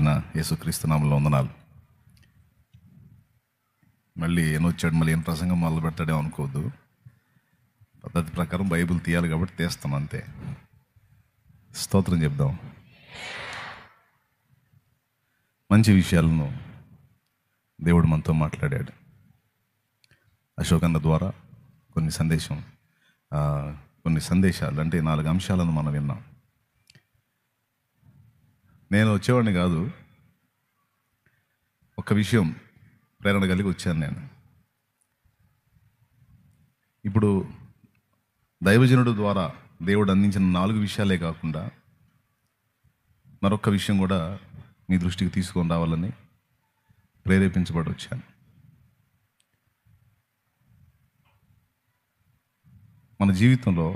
నజరేయుడైన యేసుక్రీస్తు నామములో వందనాలు. మళ్ళీ వచ్చాడు, మళ్ళీ ఏం ప్రసంగం మొదలు పెడతాడేమో అనుకోవద్దు. పద్ధతి ప్రకారం బైబిల్ తీయాలి కాబట్టి తీస్తాం అంతే. స్తోత్రం చెప్దాం. మంచి విషయాలను దేవుడు మనతో మాట్లాడాడు. అశోకన్న ద్వారా కొన్ని సందేశాలు అంటే 4 అంశాలను మనం విన్నాం. నేను వచ్చేవాడిని కాదు, ఒక విషయం ప్రేరణ కలిగి వచ్చాను నేను. ఇప్పుడు దైవజనుడు ద్వారా దేవుడు అందించిన 4 విషయాలే కాకుండా మరొక విషయం కూడా మీ దృష్టికి తీసుకొని రావాలని ప్రేరేపించబడి వచ్చాను. మన జీవితంలో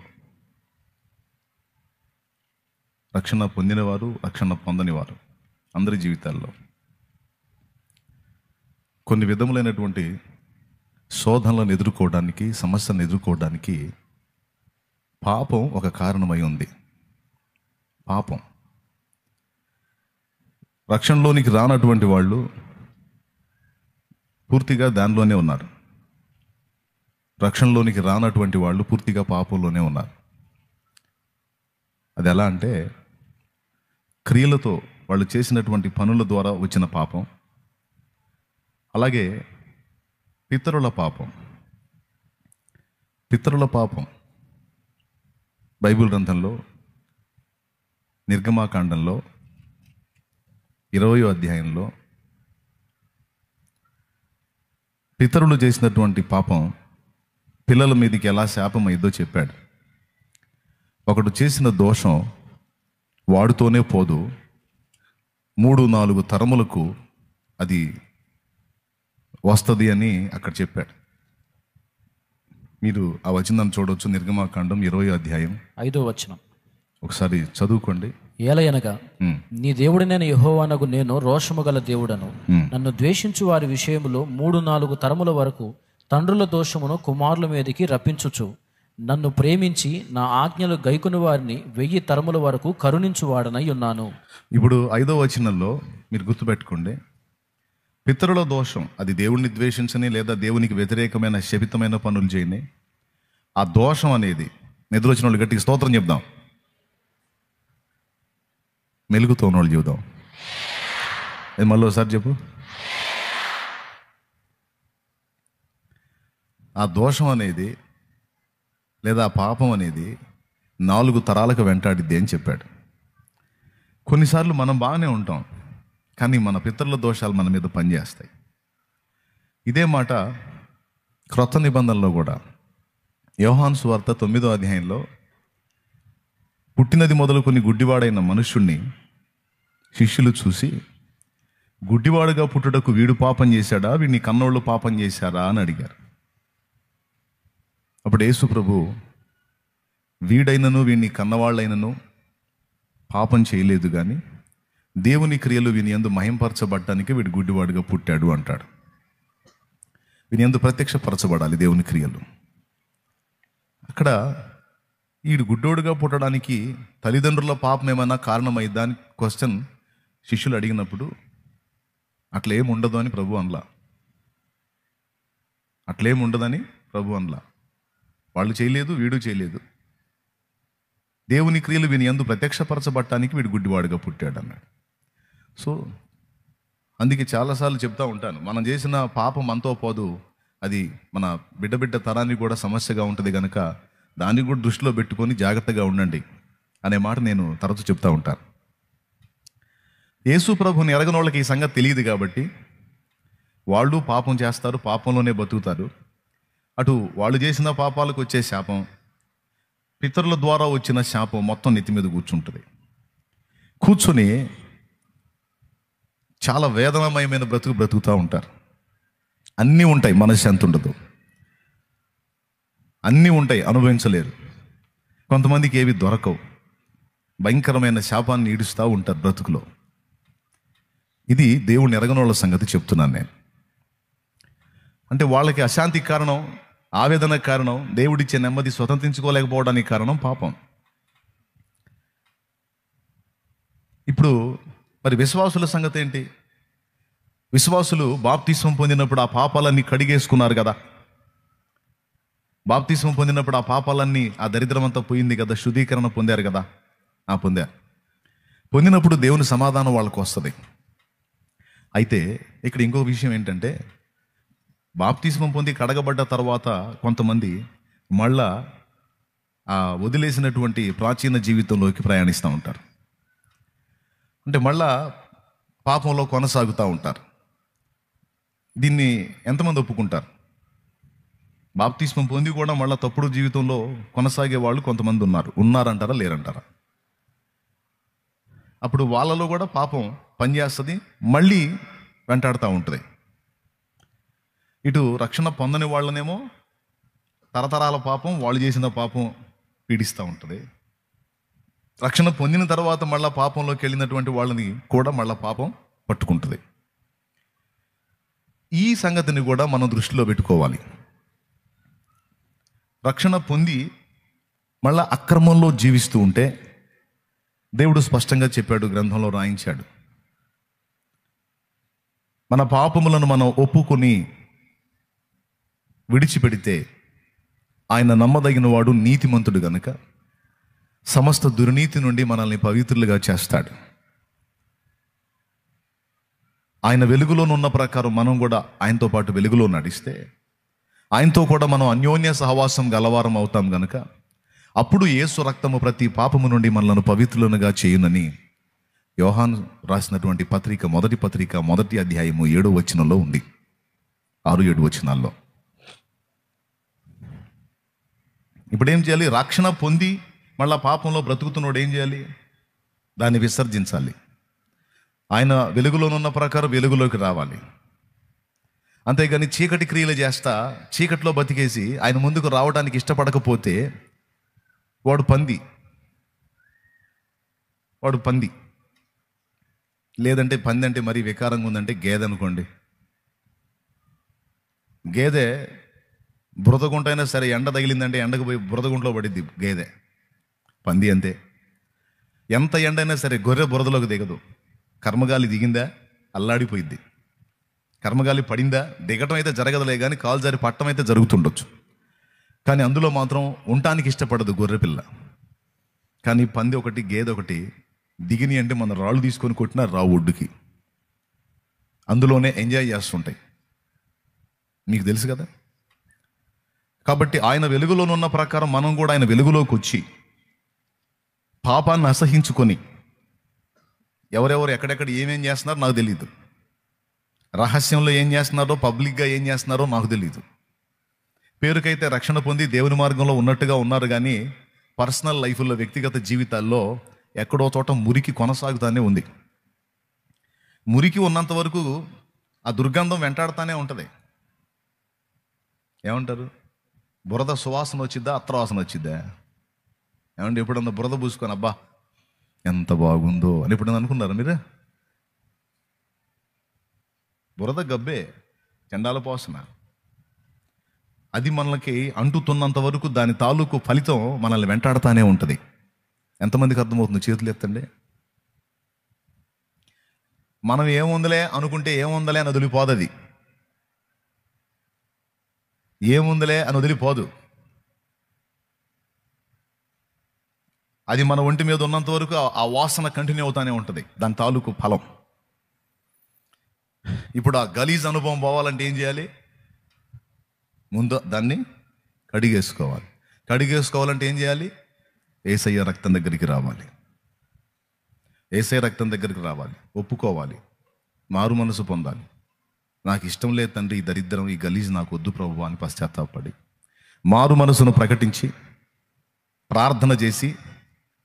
రక్షణ పొందినవారు, రక్షణ పొందనివారు, అందరి జీవితాల్లో కొన్ని విధములైనటువంటి శోధనలను ఎదుర్కోవడానికి, సమస్యలను ఎదుర్కోవడానికి పాపం ఒక కారణమై ఉంది. పాపం రక్షణలోనికి రానటువంటి వాళ్ళు పూర్తిగా దానిలోనే ఉన్నారు. రక్షణలోనికి రానటువంటి వాళ్ళు పూర్తిగా పాపంలోనే ఉన్నారు. అది ఎలా అంటే, క్రియలతో వాళ్ళు చేసినటువంటి పనుల ద్వారా వచ్చిన పాపం, అలాగే పితరుల పాపం బైబిల్ గ్రంథంలో నిర్గమాకాండంలో 20వ అధ్యాయంలో పితరులు చేసినటువంటి పాపం పిల్లల మీదకి ఎలా శాపం అయిందో చెప్పాడు. ఒకడు చేసిన దోషం వాడుతోనే పోదు, 3-4 తరములకు అది వస్తుంది అని అక్కడ చెప్పాడు. మీరు ఆ వచనాన్ని చూడవచ్చు. నిర్గమాకాండం 20వ అధ్యాయం 5వ వచనం ఒకసారి చదువుకోండి. ఏలయనగా నీ దేవుడినైన యెహోవానగు నేను రోషము గల దేవుడను. నన్ను ద్వేషించు వారి విషయములో 3-4 తరముల వరకు తండ్రుల దోషమును కుమారుల మీదకి రప్పించుచు, నన్ను ప్రేమించి నా ఆజ్ఞలు గైకొను వారిని 1000 తరముల వరకు కరుణించువాడనై ఉన్నాను. ఇప్పుడు 5వ వచనంలో మీరు గుర్తుపెట్టుకోండి, పితరుల దోషం అది దేవుణ్ణి ద్వేషించని లేదా దేవునికి వ్యతిరేకమైన శపితమైన పనులు చేయని ఆ దోషం అనేది, నిద్రొచ్చిన వాళ్ళు గట్టిగా స్తోత్రం చెప్దాం, మెలుగుతో ఉన్నవాళ్ళు చెబుదాం. మళ్ళీ ఒకసారి చెప్పు. ఆ దోషం అనేది లేదా ఆ పాపం అనేది 4 తరాలకు వెంటాడిద్ది అని చెప్పాడు. కొన్నిసార్లు మనం బాగానే ఉంటాం, కానీ మన పితరుల దోషాలు మన మీద పనిచేస్తాయి. ఇదే మాట క్రొత్త నిబంధనలో కూడా యోహాను సువార్త 9వ అధ్యాయంలో పుట్టినది మొదలుకొని గుడ్డివాడైన మనుష్యుణ్ణి శిష్యులు చూసి, గుడ్డివాడుగా పుట్టుటకు వీడు పాపం చేశాడా, వీడిని కన్నోళ్ళు పాపం చేశారా అని అడిగారు. అప్పుడు యేసు ప్రభు, వీడైనను వీడిని కన్నవాళ్ళైనను పాపం చేయలేదు, కానీ దేవుని క్రియలు వీని యందు మహింపరచబడటానికి వీడు గుడ్డివాడుగా పుట్టాడు అంటాడు. వీని యందు ప్రత్యక్షపరచబడాలి దేవుని క్రియలు. అక్కడ వీడు గుడ్డోడుగా పుట్టడానికి తల్లిదండ్రుల పాపం ఏమైనా కారణమైందా అని క్వశ్చన్ శిష్యులు అడిగినప్పుడు, అట్లేముండదు అని ప్రభు అనలా. అట్లేముండదని ప్రభు అనలా. వాళ్ళు చేయలేదు, వీడు చేయలేదు. దేవుని క్రియలు వీని యందు ప్రత్యక్షపరచబడటానికి వీడు గుడ్డివాడుగా పుట్టాడు అన్నాడు. సో అందుకే చాలాసార్లు చెప్తా ఉంటాను, మనం చేసిన పాపం మనతో పోదు, అది మన బిడ్డ తరానికి కూడా సమస్యగా ఉంటుంది కనుక దాన్ని కూడా దృష్టిలో పెట్టుకొని జాగ్రత్తగా ఉండండి అనే మాట నేను తరచూ చెప్తా ఉంటాను. యేసు ప్రభుని ఎరగని వాళ్ళకి ఈ సంగతి తెలియదు కాబట్టి వాళ్ళు పాపం చేస్తారు, పాపంలోనే బతుకుతారు. అటు వాళ్ళు చేసిన పాపాలకు వచ్చే శాపం, పితరుల ద్వారా వచ్చిన శాపం మొత్తం నెత్తి మీద కూర్చొని చాలా వేదనమయమైన బ్రతుకుతూ ఉంటారు. అన్నీ ఉంటాయి, మనశ్శాంతి ఉండదు. అన్నీ ఉంటాయి, అనుభవించలేరు. కొంతమందికి ఏవి దొరకవు, భయంకరమైన శాపాన్ని ఈడుస్తూ ఉంటారు బ్రతుకులో. ఇది దేవుని ఎరగని వాళ్ళ సంగతి చెప్తున్నాను నేను. అంటే వాళ్ళకి అశాంతికి కారణం, ఆవేదనకు కారణం, దేవుడిచ్చే నెమ్మది స్వతంత్రించుకోలేకపోవడానికి కారణం పాపం. ఇప్పుడు మరి విశ్వాసుల సంగతి ఏంటి? విశ్వాసులు బాప్తిస్మం పొందినప్పుడు ఆ పాపాలన్నీ కడిగేసుకున్నారు కదా. బాప్తిస్మం పొందినప్పుడు ఆ పాపాలన్నీ, ఆ దరిద్రం అంతా పోయింది కదా, శుద్ధీకరణ పొందారు కదా. పొందారు. పొందినప్పుడు దేవుని సమాధానం వాళ్ళకు వస్తుంది. అయితే ఇక్కడ ఇంకో విషయం ఏంటంటే, బాప్తిస్మం పొంది కడగబడ్డ తర్వాత కొంతమంది మళ్ళా ఆ వదిలేసినటువంటి ప్రాచీన జీవితంలోకి ప్రయాణిస్తూ ఉంటారు. అంటే మళ్ళా పాపంలో కొనసాగుతూ ఉంటారు. దీన్ని ఎంతమంది ఒప్పుకుంటారు? బాప్తిస్మం పొంది కూడా మళ్ళీ తప్పుడు జీవితంలో కొనసాగే వాళ్ళు కొంతమంది ఉన్నారంటారా, లేరంటారా? అప్పుడు వాళ్ళలో కూడా పాపం పనిచేస్తుంది, మళ్ళీ వెంటాడుతూ ఉంటుంది. ఇటు రక్షణ పొందని వాళ్ళనేమో తరతరాల పాపం, వాళ్ళు చేసిన పాపం పీడిస్తూ ఉంటుంది. రక్షణ పొందిన తర్వాత మళ్ళీ పాపంలోకి వెళ్ళినటువంటి వాళ్ళని కూడా మళ్ళీ పాపం పట్టుకుంటుంది. ఈ సంగతిని కూడా మనం దృష్టిలో పెట్టుకోవాలి. రక్షణ పొంది మళ్ళా అక్రమంలో జీవిస్తూ ఉంటే దేవుడు స్పష్టంగా చెప్పాడు, గ్రంథంలో రాయించాడు. మన పాపములను మనం ఒప్పుకొని విడిచిపెడితే ఆయన నమ్మదగిన వాడు, నీతిమంతుడు గనుక సమస్త దుర్నీతి నుండి మనల్ని పవిత్రులుగా చేస్తాడు. ఆయన వెలుగులోనున్న ప్రకారం మనం కూడా ఆయనతో పాటు వెలుగులో నడిస్తే ఆయనతో కూడా మనం అన్యోన్య సహవాసం గలవారం అవుతాం గనుక అప్పుడు యేసు రక్తము ప్రతి పాపము నుండి మనలను పవిత్రులుగా చేయునని యోహాను రాసినటువంటి పత్రిక, మొదటి పత్రిక, మొదటి అధ్యాయము 7వ వచనంలో ఉంది. 6-7 వచనాల్లో. ఇప్పుడు ఏం చేయాలి? రక్షణ పొంది మళ్ళా పాపంలో బ్రతుకుతున్నోడు ఏం చేయాలి? దాన్ని విసర్జించాలి. ఆయన వెలుగులోనున్న ప్రకారం వెలుగులోకి రావాలి. అంతేగాని చీకటి క్రియలు చేస్తా చీకట్లో బతికేసి ఆయన ముందుకు రావడానికి ఇష్టపడకపోతే వాడు పంది. లేదంటే పంది అంటే మరీ వికారంగా ఉందంటే గేదె అనుకోండి. గేదె బురదగుంట అయినా సరే, ఎండ తగిలిందంటే ఎండకు పోయి బురదగుంట్లో పడిద్ది గేదె. పంది అంతే. ఎంత ఎండైనా సరే గొర్రె బురదలోకి దిగదు. కర్మగాలి దిగిందా అల్లాడిపోయిద్ది. కర్మగాలి పడిందా, దిగటం అయితే జరగదులే కానీ కాలు జారి పట్టం అయితే జరుగుతుండొచ్చు. కానీ అందులో మాత్రం ఉండటానికి ఇష్టపడదు గొర్రెపిల్ల. కానీ పంది ఒకటి, గేదె ఒకటి దిగిని అంటే మన రాళ్ళు తీసుకొని కొట్టిన రావు ఒడ్డుకి, అందులోనే ఎంజాయ్ చేస్తుంటాయి. మీకు తెలుసు కదా. కాబట్టి ఆయన వెలుగులోనున్న ప్రకారం మనం కూడా ఆయన వెలుగులోకి వచ్చి పాపాన్ని అసహించుకొని, ఎవరెవరు ఎక్కడెక్కడ ఏమేం చేస్తున్నారో నాకు తెలియదు, రహస్యంలో ఏం చేస్తున్నారో పబ్లిక్గా ఏం చేస్తున్నారో నాకు తెలియదు. పేరుకైతే రక్షణ పొంది దేవుని మార్గంలో ఉన్నట్టుగా ఉన్నారు, కానీ పర్సనల్ లైఫ్లో, వ్యక్తిగత జీవితాల్లో ఎక్కడో చోట మురికి కొనసాగుతానే ఉంది. మురికి ఉన్నంత వరకు ఆ దుర్గంధం వెంటాడుతూనే ఉంటుంది. ఏమంటారు? బురద సువాసన వచ్చిద్దా, అత్రవాసన వచ్చిద్దా? ఏమంటే ఎప్పుడన్నా బురద పూసుకొని అబ్బా ఎంత బాగుందో అని ఎప్పుడన్నా అనుకున్నారా మీరు? బురద గబ్బే, చండాల పోసన. అది మనకి అంటుతున్నంత వరకు దాని తాలూకు ఫలితం మనల్ని వెంటాడుతూనే ఉంటుంది. ఎంతమందికి అర్థమవుతుంది? చేతులు ఎత్తండి. మనం ఏముందలే అనుకుంటే ఏముందలే అని వదిలిపోదు. అది ఏముందలే అని వదిలిపోదు. అది మన ఒంటి మీద ఉన్నంత వరకు ఆ వాసన కంటిన్యూ అవుతానే ఉంటుంది, దాని తాలూకు ఫలం. ఇప్పుడు ఆ గలీజ్ అనుభవం పోవాలంటే ఏం చేయాలి? ముందు దాన్ని కడిగేసుకోవాలి. కడిగేసుకోవాలంటే ఏం చేయాలి? యేసయ్య రక్తం దగ్గరికి రావాలి. యేసయ్య రక్తం దగ్గరికి రావాలి, ఒప్పుకోవాలి, మారు మనసు పొందాలి. నాకు ఇష్టం లేదు తండ్రి, ఈ దరిద్రం, ఈ గలీజ్ నాకు వద్దు ప్రభువా అని పశ్చాత్తాపడి మారు మనసును ప్రకటించి ప్రార్థన చేసి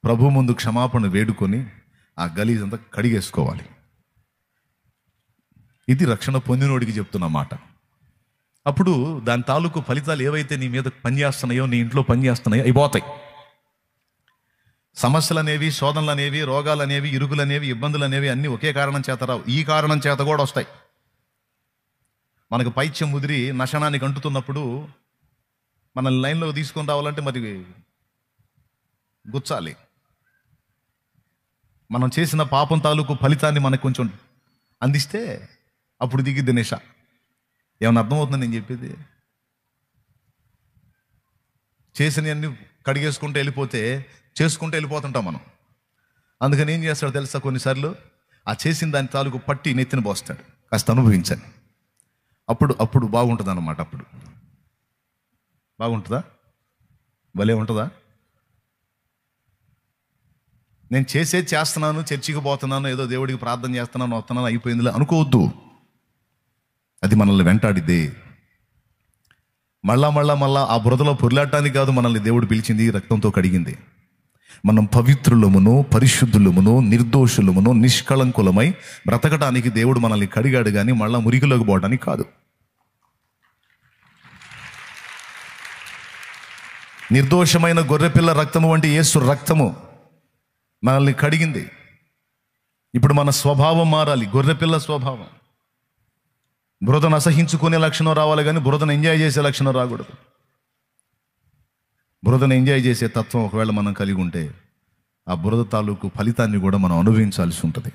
ప్రభు ముందు క్షమాపణ వేడుకొని ఆ గలీజ్ అంతా కడిగేసుకోవాలి. ఇది రక్షణ పొందినోడికి చెప్తున్న మాట. అప్పుడు దాని తాలూకు ఫలితాలు ఏవైతే నీ మీద పనిచేస్తున్నాయో, నీ ఇంట్లో పనిచేస్తున్నాయో అవి పోతాయి. సమస్యలు అనేవి, శోధనలు అనేవి, రోగాలు అనేవి, ఇరుకులు అనేవి, ఇబ్బందులు అనేవి అన్నీ ఒకే కారణం చేత రావు. ఈ కారణం చేత కూడా వస్తాయి. మనకు పైత్యం ముదిరి నశనానికి అంటుతున్నప్పుడు మనల్ని లైన్లోకి తీసుకొని రావాలంటే మరి గుచ్చాలి. మనం చేసిన పాపం తాలూకు ఫలితాన్ని మనకు కొంచెం అందిస్తే అప్పుడు దిగిద్ది నిష. ఏమన్నా అర్థమవుతుంది నేను చెప్పేది? చేసినవన్నీ కడిగేసుకుంటూ వెళ్ళిపోతే చేసుకుంటూ వెళ్ళిపోతుంటాం మనం. అందుకని ఏం చేస్తాడు తెలుసా, కొన్నిసార్లు ఆ చేసిన దాని తాలూకు పట్టి నెత్తిన పోస్తాడు, కాస్త అనుభవించాలి. అప్పుడు బాగుంటుంది అన్నమాట. అప్పుడు బాగుంటుందా? భలే ఉంటుందా? నేను చేస్తున్నాను, చర్చికి పోతున్నాను, ఏదో దేవుడికి ప్రార్థన చేస్తున్నాను, వస్తున్నాను, అయిపోయిందిలే అనుకోవద్దు. అది మనల్ని వెంటాడిద్ది. మళ్ళా ఆ బురదలో పొర్లాటానికి కాదు మనల్ని దేవుడు పిలిచింది, రక్తంతో కడిగింది. మనం పవిత్రులమును, పరిశుద్ధులమును, నిర్దోషులమును, నిష్కళంకులమై బ్రతకటానికి దేవుడు మనల్ని కడిగాడు, కానీ మళ్ళా మురికిలోకి పోవడానికి కాదు. నిర్దోషమైన గొర్రెపిల్ల రక్తము వంటి యేసు రక్తము మనల్ని కడిగింది. ఇప్పుడు మన స్వభావం మారాలి, గొర్రెపిల్ల స్వభావం. బురదను అసహించుకునే లక్షణం రావాలి, కానీ బురదను ఎంజాయ్ చేసే లక్షణం రాకూడదు. బురదను ఎంజాయ్ చేసే తత్వం ఒకవేళ మనం కలిగి ఉంటే ఆ బురద తాలూకు ఫలితాన్ని కూడా మనం అనుభవించాల్సి ఉంటుంది.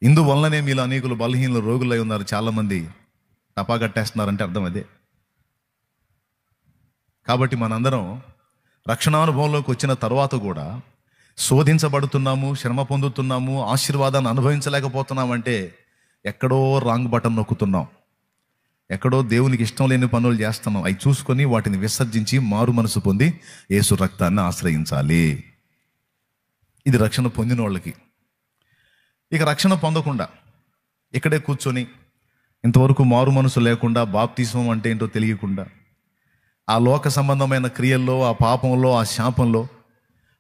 ఇందువల్లనే మీలో అనేకులు బలహీనలు, రోగులై ఉన్నారు. చాలామంది టపా కట్టేస్తున్నారంటే అర్థం అదే. కాబట్టి మనందరం రక్షణానుభవంలోకి వచ్చిన తర్వాత కూడా శోధించబడుతున్నాము, శ్రమ పొందుతున్నాము, ఆశీర్వాదాన్ని అనుభవించలేకపోతున్నామంటే ఎక్కడో రాంగ్ బటన్ నొక్కుతున్నాం, ఎక్కడో దేవునికి ఇష్టం లేని పనులు చేస్తున్నాం. అవి చూసుకొని వాటిని విసర్జించి మారు మనసు పొంది యేసు రక్తాన్ని ఆశ్రయించాలి. ఇది రక్షణ పొందిన వాళ్ళకి. ఇక రక్షణ పొందకుండా ఇక్కడే కూర్చొని ఇంతవరకు మారు మనసు లేకుండా, బాప్తిస్మం అంటే ఏంటో తెలియకుండా, ఆ లోక సంబంధమైన క్రియల్లో, ఆ పాపంలో, ఆ శాపంలో,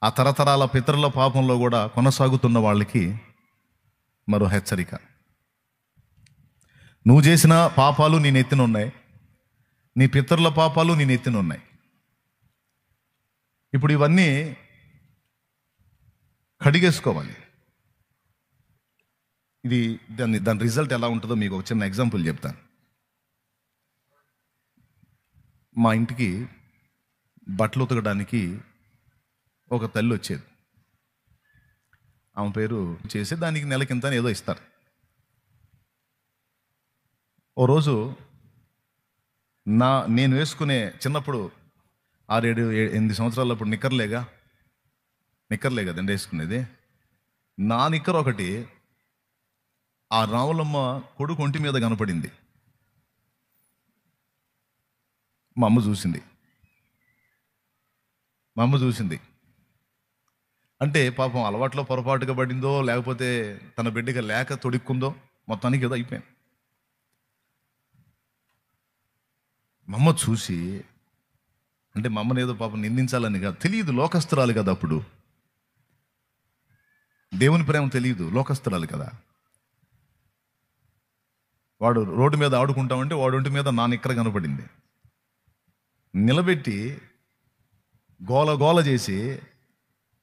ఆ తరతరాల పితరుల పాపంలో కూడా కొనసాగుతున్న వాళ్ళకి మరో హెచ్చరిక. నువ్వు చేసిన పాపాలు నీ నెత్తిన ఉన్నాయి, నీ పితరుల పాపాలు నీ నెత్తిన ఉన్నాయి. ఇప్పుడు ఇవన్నీ కడిగేసుకోవాలి. దాని రిజల్ట్ ఎలా ఉంటుందో మీకు ఒక చిన్న ఎగ్జాంపుల్ చెప్తాను. మా ఇంటికి బట్టలు ఉతకడానికి ఒక తల్లి వచ్చేది. ఆమె పేరు చేసి దానికి నెలకింత ఏదో ఇస్తారు. ఓ రోజు నేను వేసుకునే చిన్నప్పుడు 6, 7, 8 సంవత్సరాలప్పుడు నిక్కర్లే కదండి వేసుకునేది. నా నిక్కర్ ఒకటి ఆ రావులమ్మ కొడుకు ఒంటి మీద కనపడింది. మా అమ్మ చూసింది. అంటే పాపం అలవాట్లో పొరపాటుగా పడిందో, లేకపోతే తన బిడ్డగా లేక తొడుక్కుందో, మొత్తానికి ఏదో అయిపోయింది. మా అమ్మ చూసి, అంటే మా అమ్మని ఏదో పాపం నిందించాలని కాదు, తెలియదు, లోకస్తురాలు కదా, అప్పుడు దేవుని ప్రేమ తెలియదు, లోకస్తురాలు కదా. వాడు రోడ్డు మీద ఆడుకుంటామంటే వాడు ఒంటి మీద నా నిక్కర కనపడింది. నిలబెట్టి గోల చేసి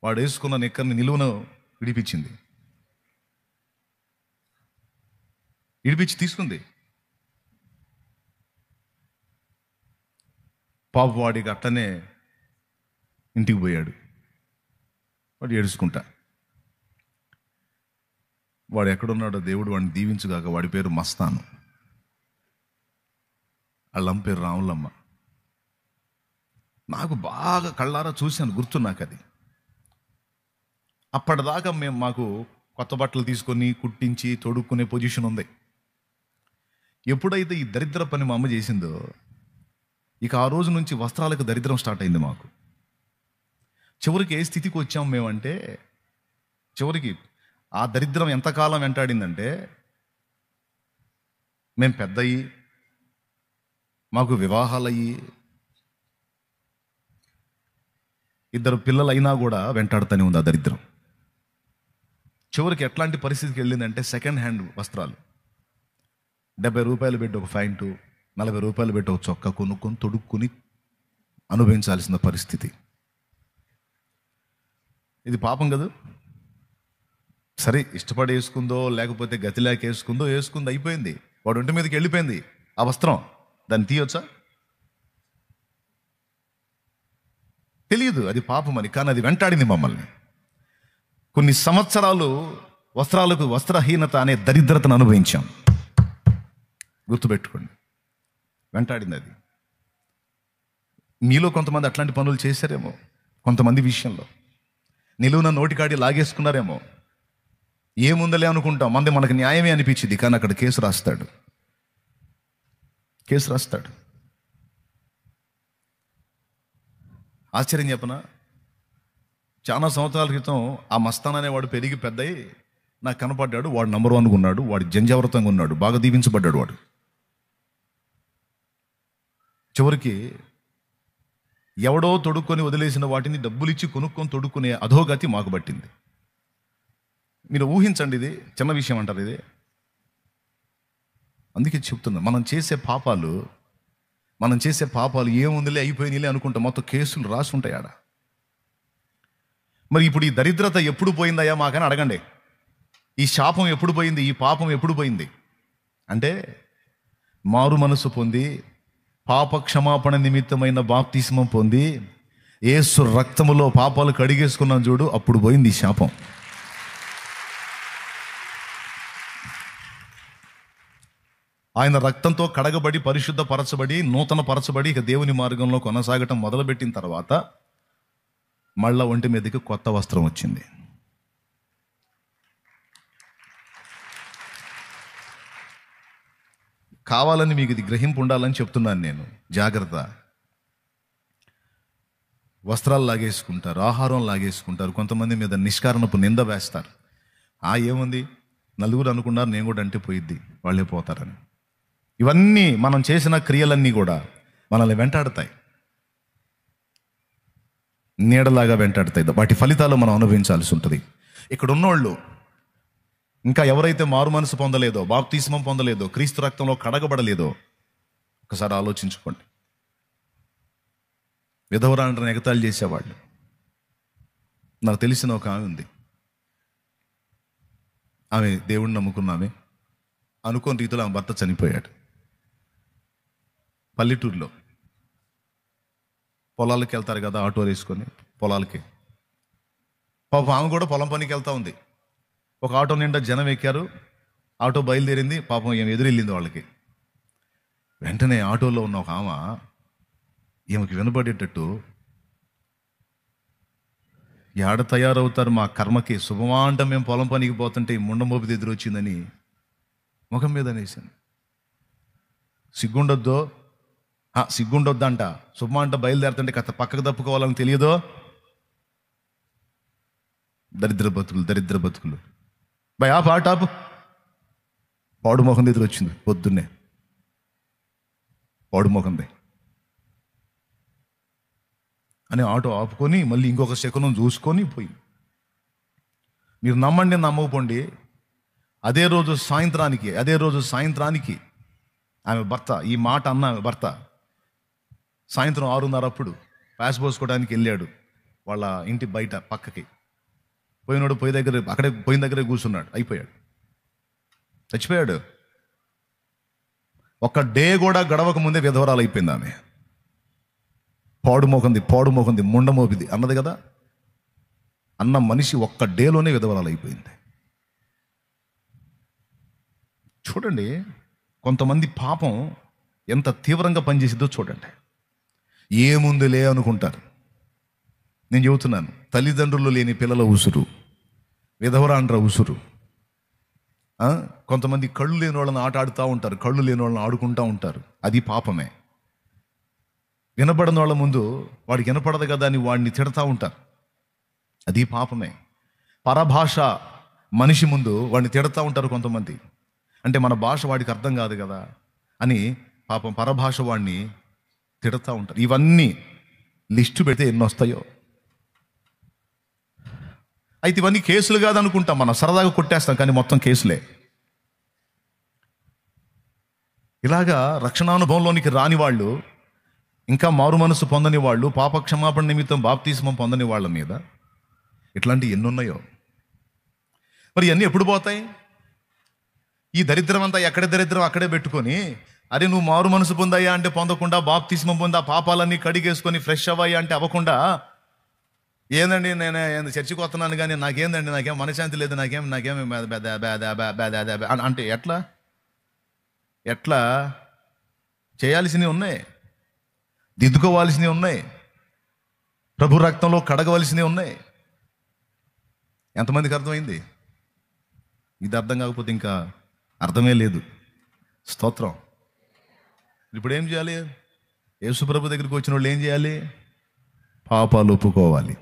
వాడు వేసుకున్న నిక్కర్ని నిలువున ఇడిపించి తీసుకుంది. పాప వాడికి అట్టనే ఇంటికి పోయాడు. వాడు ఏడుచుకుంటా. వాడు ఎక్కడున్నాడో దేవుడు వాడిని దీవించుగాక. వాడి పేరు మస్తాను, వాళ్ళమ్మ పేరు రాములమ్మ. నాకు బాగా కళ్ళారా చూశాను, గుర్తు నాకు అది. అప్పటిదాకా మాకు కొత్త బట్టలు తీసుకొని కుట్టించి తొడుక్కునే పొజిషన్ ఉంది. ఎప్పుడైతే ఈ దరిద్ర పని మా అమ్మ చేసిందో, ఇక ఆ రోజు నుంచి వస్త్రాలకు దరిద్రం స్టార్ట్ అయింది మాకు. చివరికి ఏ స్థితికి వచ్చాము మేమంటే, చివరికి ఆ దరిద్రం ఎంతకాలం వెంటాడిందంటే, మేము పెద్దయి, మాకు వివాహాలయ్యి, 2 పిల్లలైనా కూడా వెంటాడుతూనే ఉంది ఆ దరిద్రం. చివరికి ఎట్లాంటి పరిస్థితికి వెళ్ళిందంటే, సెకండ్ హ్యాండ్ వస్త్రాలు 70 రూపాయలు పెట్టి ఒక ప్యాంటు, 40 రూపాయలు పెట్టి ఒక చొక్కా కొనుక్కొని తొడుక్కుని అనుభవించాల్సిన పరిస్థితి. ఇది పాపం కదా. సరే, ఇష్టపడి వేసుకుందో లేకపోతే గతిలేక వేసుకుందో, వేసుకుంది, అయిపోయింది. వాడు ఒంటి మీదకి వెళ్ళిపోయింది ఆ వస్త్రం. దాన్ని తీయొచ్చా? తెలియదు, అది పాపం అని. కానీ అది వెంటాడింది మమ్మల్ని. కొన్ని సంవత్సరాలు వస్త్రహీనత అనే దరిద్రతను అనుభవించాం. గుర్తుపెట్టుకోండి, వెంటాడింది అది. మీలో కొంతమంది అట్లాంటి పనులు చేశారేమో, కొంతమంది విషయంలో నిలువున నోటికాడి లాగేసుకున్నారేమో. ఏముందలే అనుకుంటాం, మంది మనకు న్యాయమే అనిపించింది, కానీ అక్కడ కేసు రాస్తాడు. ఆశ్చర్యం చెప్పనా, చాలా సంవత్సరాల క్రితం ఆ మస్తాన్ అనేవాడు పెరిగి పెద్దయి నాకు కనపడ్డాడు. వాడు నంబర్ 1గా ఉన్నాడు, వాడు జంజావృతంగా ఉన్నాడు, బాగా దీవించబడ్డాడు వాడు. చివరికి ఎవడో తొడుక్కొని వదిలేసిన వాటిని డబ్బులిచ్చి కొనుక్కొని తొడుక్కునే అధోగతి మాకు పట్టింది. మీరు ఊహించండి, ఇది చిన్న విషయం అంటారు ఇది. అందుకే చెప్తున్నా, మనం చేసే పాపాలు ఏముందిలే అయిపోయినాయిలే అనుకుంటాం, మొత్తం కేసులు రాసి ఉంటాయి ఆడ. మరి ఇప్పుడు ఈ దరిద్రత ఎప్పుడు పోయిందయ్యా మాకని అడగండి. ఈ శాపం ఎప్పుడు పోయింది, ఈ పాపం ఎప్పుడు పోయింది అంటే, మారు మనసు పొంది పాప క్షమాపణ నిమిత్తమైన బాప్తిస్మం పొంది యేసు రక్తములో పాపాలు కడిగేసుకున్నాం చూడు, అప్పుడు పోయింది ఈ శాపం. ఆయన రక్తంతో కడగబడి పరిశుద్ధపరచబడి నూతన పరచబడి ఇక దేవుని మార్గంలో కొనసాగటం మొదలుపెట్టిన తర్వాత మళ్ళా ఒంటి మీదకి కొత్త వస్త్రం వచ్చింది. కావాలని మీకు ఇది గ్రహింపు ఉండాలని చెప్తున్నాను నేను. జాగ్రత్త. వస్త్రాలు లాగేసుకుంటారు, ఆహారం లాగేసుకుంటారు, కొంతమంది మీద నిష్కారణపు నింద వేస్తారు. ఏముంది, నలుగురు అనుకున్నారు నేను కూడా అంటే పోయిద్ది, వాళ్ళే పోతారని. ఇవన్నీ మనం చేసిన క్రియలన్నీ కూడా మనల్ని వెంటాడతాయి, నీడలాగా వెంటాడతాయి. వాటి ఫలితాలు మనం అనుభవించాల్సి ఉంటుంది. ఇక్కడ ఉన్నోళ్ళు ఇంకా ఎవరైతే మారు మనసు పొందలేదో, బాప్తిస్మం పొందలేదో, క్రీస్తు రక్తంలో కడగబడలేదో ఒకసారి ఆలోచించుకోండి. విధవరాండ్రని ఎగతాళి చేసేవాళ్ళు. నాకు తెలిసిన ఒక ఆమె ఉంది. ఆమె దేవుణ్ణి నమ్ముకున్నామే అనుకోని రీతిలో ఆమె భర్త చనిపోయాడు. పల్లెటూరులో పొలాలకి వెళ్తారు కదా, ఆటో వేసుకొని పొలాలకి. పాపం ఆమె కూడా పొలం పనికి వెళ్తా ఉంది. ఒక ఆటో నిండా జనం ఎక్కారు, ఆటో బయలుదేరింది, పాపం ఏమి ఎదురెళ్ళింది వాళ్ళకి. వెంటనే ఆటోలో ఉన్న ఒక ఆమె ఈమెకి వినబడేటట్టు, ఏడ తయారవుతారు మా కర్మకి, శుభమా అంట మేము పొలం పనికి పోతుంటే ఈ ముండమోపిది ఎదురొచ్చిందని ముఖం మీద అనేసాను. సిగ్గుండొద్దంట, శుభమా అంట బయలుదేరుతుంటే కథ పక్కకు తప్పుకోవాలని తెలియదో. దరిద్ర బతుకులు బై ఆపు. పాడు మొహం ఎదురు వచ్చింది పొద్దున్నే, పాడు మొహందే అని ఆటో ఆపుకొని మళ్ళీ ఇంకొక శకునం చూసుకొని పోయి. మీరు నమ్మండి నమ్మకపోండి, అదే రోజు సాయంత్రానికి ఆమె భర్త ఈ మాట అన్న ఆమె భర్త సాయంత్రం 6:30 అప్పుడు ప్యాస్ పోసుకోవడానికి వెళ్ళాడు వాళ్ళ ఇంటి బయట పక్కకి. పోయినాడు, పోయిన దగ్గరే కూర్చున్నాడు, అయిపోయాడు, చచ్చిపోయాడు. ఒక్క డే కూడా గడవక ముందే విధవరాలు అయిపోయింది ఆమె. పాడు మోకంది ముండమోపిది అన్నది కదా, అన్న మనిషి ఒక్క డేలోనే విధవరాలు అయిపోయింది. చూడండి కొంతమంది పాపం ఎంత తీవ్రంగా పనిచేసిద్దో చూడండి. ఏముందిలే అనుకుంటారు. నేను చెబుతున్నాను, తల్లిదండ్రులు లేని పిల్లల ఉసురు, విధవరాండ్ర ఉసురు. కొంతమంది కళ్ళు లేని వాళ్ళని ఆట ఆడుతూ ఉంటారు, కళ్ళు లేని వాళ్ళని ఆడుకుంటూ ఉంటారు. అది పాపమే. వినపడని వాళ్ళ ముందు వాడికి వినపడదు కదా అని వాడిని తిడతా ఉంటారు. అది పాపమే. పరభాష మనిషి ముందు వాడిని తిడతా ఉంటారు కొంతమంది. అంటే మన భాష వాడికి అర్థం కాదు కదా అని పాపం పరభాష వాడిని తిడతా ఉంటారు. ఇవన్నీ లిస్టు పెడితే ఎన్ని వస్తాయో. అయితే ఇవన్నీ కేసులు కాదనుకుంటాం, మనం సరదాగా కొట్టేస్తాం, కానీ మొత్తం కేసులే. ఇలాగా రక్షణానుభవంలోనికి రాని వాళ్ళు, ఇంకా మారు మనసు పొందని వాళ్ళు, పాప క్షమాపణ నిమిత్తం బాప్తిస్మం పొందని వాళ్ళ మీద ఇట్లాంటివి ఎన్నున్నాయో. మరి ఇవన్నీ ఎప్పుడు పోతాయి? ఈ దరిద్రం అంతా ఎక్కడే దరిద్రం అక్కడే పెట్టుకొని, అరే నువ్వు మారు మనసు పొందయ్యా అంటే పొందకుండా, బాప్తిస్మం పొంది ఆ పాపాలన్నీ కడిగేసుకొని ఫ్రెష్ అవ్వయ్యా అంటే అవ్వకుండా ఏందండి నేను చర్చికి వస్తున్నాను కానీ నాకేందండి, నాకేం మనశ్శాంతి లేదు, నాకేం అంటే ఎట్లా ఎట్లా చేయాల్సినవి ఉన్నాయి, దిద్దుకోవాల్సినవి ఉన్నాయి, ప్రభు రక్తంలో కడగవలసినవి ఉన్నాయి. ఎంతమందికి అర్థమైంది? ఇది అర్థం కాకపోతే ఇంకా అర్థమే లేదు. స్తోత్రం. ఇప్పుడు ఏం చేయాలి? యేసు ప్రభు దగ్గరికి వచ్చిన వాళ్ళు ఏం చేయాలి? పాపాలు ఒప్పుకోవాలి.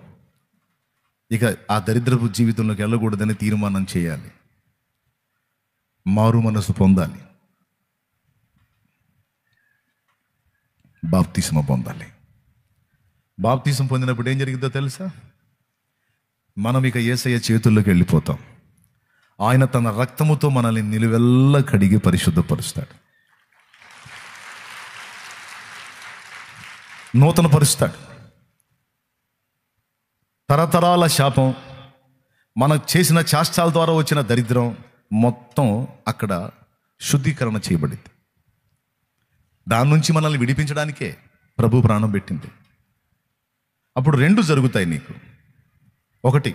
ఇక ఆ దరిద్రపు జీవితంలోకి వెళ్ళకూడదని తీర్మానం చేయాలి. మారు మనసు పొందాలి, బాప్తిస్మ పొందాలి. బాప్తిస్మ పొందినప్పుడు ఏం జరిగిందో తెలుసా? మనం ఇక యేసయ్య చేతుల్లోకి వెళ్ళిపోతాం. ఆయన తన రక్తముతో మనల్ని నిలువెల్లా కడిగి పరిశుద్ధపరుస్తాడు, నూతన పరుస్తాడు. తరతరాల శాపం, మనకు చేసిన చేష్టాల ద్వారా వచ్చిన దరిద్రం మొత్తం అక్కడ శుద్ధీకరణ చేయబడింది. దాని నుంచి మనల్ని విడిపించడానికే ప్రభు ప్రాణం పెట్టింది. అప్పుడు రెండు జరుగుతాయి నీకు. ఒకటి,